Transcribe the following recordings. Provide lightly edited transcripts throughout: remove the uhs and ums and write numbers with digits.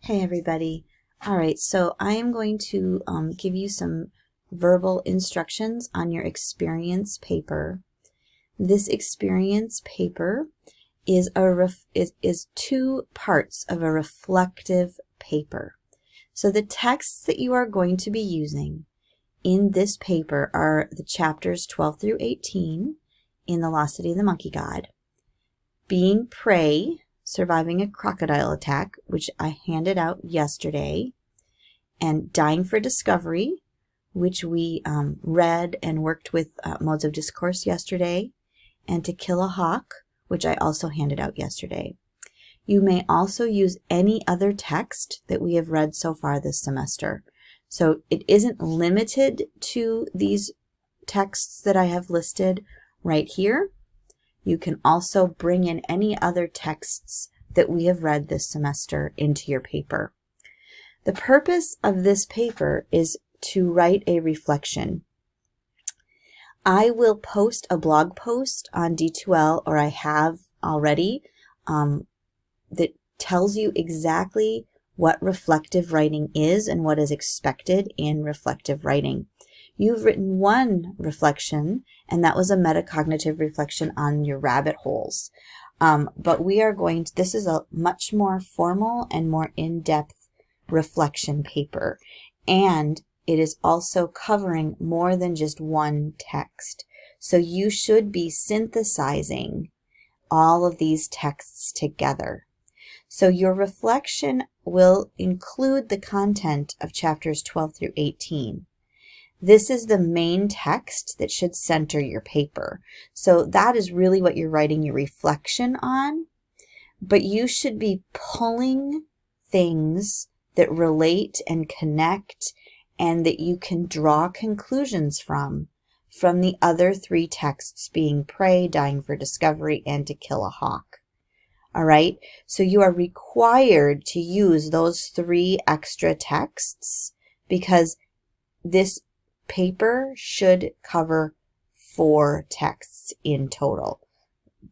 Hey everybody. All right, so I am going to give you some verbal instructions on your experience paper. This experience paper is is two parts of a reflective paper. So the texts that you are going to be using in this paper are the chapters 12 through 18 in The Lost City of the Monkey God, Being Prey, Surviving a Crocodile Attack, which I handed out yesterday, and Dying for Discovery, which we read and worked with Modes of Discourse yesterday, and To Kill a Hawk, which I also handed out yesterday. You may also use any other text that we have read so far this semester. So it isn't limited to these texts that I have listed right here. You can also bring in any other texts that we have read this semester into your paper. The purpose of this paper is to write a reflection. I will post a blog post on D2L, or I have already, that tells you exactly what reflective writing is and what is expected in reflective writing. You've written one reflection, and that was a metacognitive reflection on your rabbit holes. But we are going to, this is a much more formal and more in-depth reflection paper. And it is also covering more than just one text. So you should be synthesizing all of these texts together. So your reflection will include the content of chapters 12 through 18. This is the main text that should center your paper. So that is really what you're writing your reflection on. But you should be pulling things that relate and connect and that you can draw conclusions from the other three texts, being Prey, Dying for Discovery, and To Kill a Hawk. All right, so you are required to use those three extra texts because this paper should cover 4 texts in total.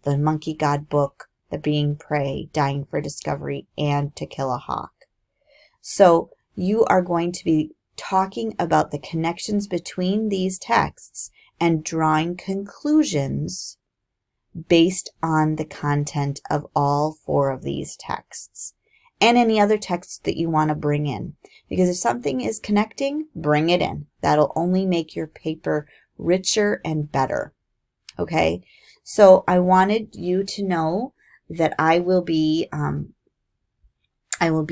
The Monkey God book, the Being Prey, Dying for Discovery, and To Kill a Hawk. So you are going to be talking about the connections between these texts and drawing conclusions based on the content of all 4 of these texts and any other texts that you want to bring in. Because if something is connecting, bring it in. That'll only make your paper richer and better. Okay? So I wanted you to know that I will be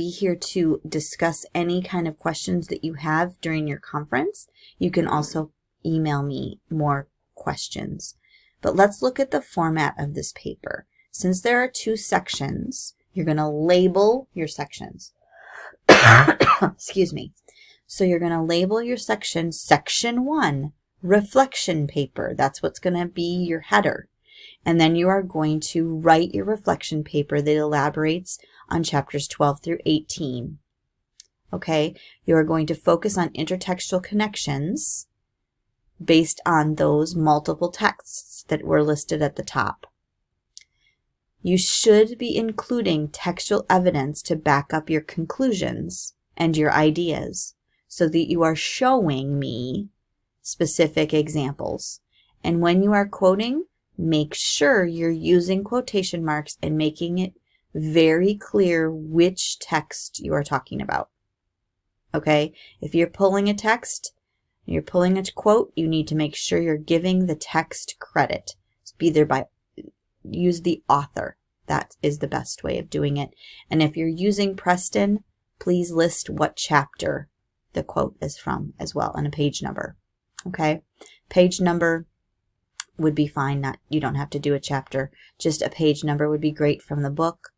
here to discuss any kind of questions that you have during your conference. You can also email me more questions. But let's look at the format of this paper. Since there are 2 sections, you're going to label your sections. Excuse me. So you're going to label your section, Section 1, Reflection Paper. That's what's going to be your header. And then you are going to write your reflection paper that elaborates on chapters 12 through 18. Okay? You are going to focus on intertextual connections based on those multiple texts that were listed at the top. You should be including textual evidence to back up your conclusions and your ideas so that you are showing me specific examples. And when you are quoting, make sure you're using quotation marks and making it very clear which text you are talking about. Okay? If you're pulling a text, you're pulling a quote, you need to make sure you're giving the text credit. Use the author. That is the best way of doing it. And if you're using Preston, please list what chapter the quote is from as well, and a page number. Okay? Page number would be fine. You don't have to do a chapter. Just a page number would be great from the book.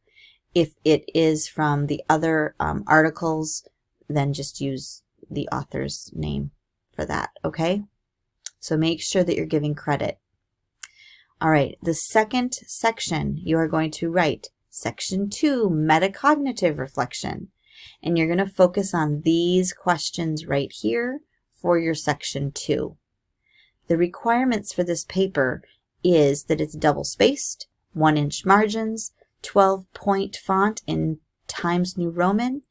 If it is from the other articles, then just use the author's name for that. Okay? So make sure that you're giving credit. All right, the second section, you are going to write Section 2, Metacognitive Reflection. And you're going to focus on these questions right here for your Section 2. The requirements for this paper is that it's double-spaced, 1-inch margins, 12-point font in Times New Roman,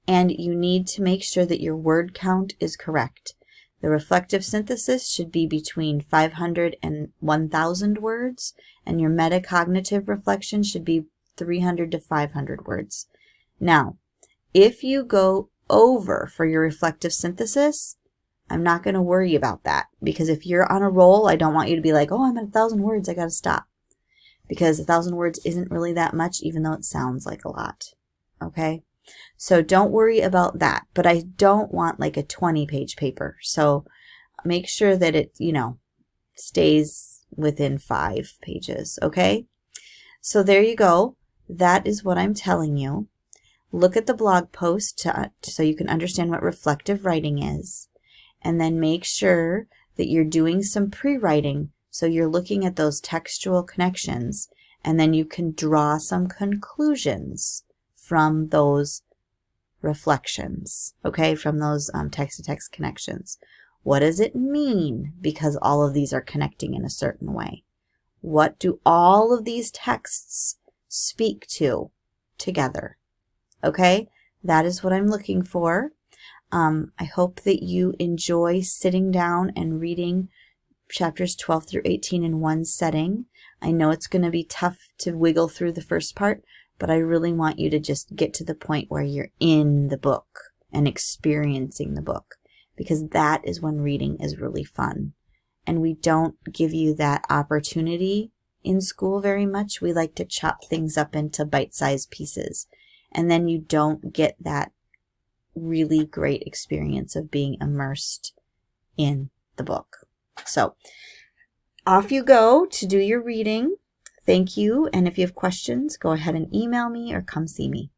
and you need to make sure that your word count is correct. The reflective synthesis should be between 500 and 1,000 words, and your metacognitive reflection should be 300 to 500 words. Now, if you go over for your reflective synthesis, I'm not going to worry about that, because if you're on a roll, I don't want you to be like, oh, I'm at 1,000 words, I got to stop. Because 1,000 words isn't really that much, even though it sounds like a lot. Okay? So don't worry about that. But I don't want like a 20-page paper. So make sure that it, stays within 5 pages. Okay? So there you go. That is what I'm telling you. Look at the blog post so you can understand what reflective writing is. And then make sure that you're doing some pre-writing, so you're looking at those textual connections, and then you can draw some conclusions from those reflections, okay, from those text-to-text connections. What does it mean because all of these are connecting in a certain way? What do all of these texts speak to together? Okay, that is what I'm looking for. I hope that you enjoy sitting down and reading chapters 12 through 18 in one setting. I know it's going to be tough to wiggle through the first part, but I really want you to just get to the point where you're in the book and experiencing the book, because that is when reading is really fun. And we don't give you that opportunity in school very much. We like to chop things up into bite-sized pieces, and then you don't get that really great experience of being immersed in the book. So off you go to do your reading. Thank you. And if you have questions, go ahead and email me or come see me.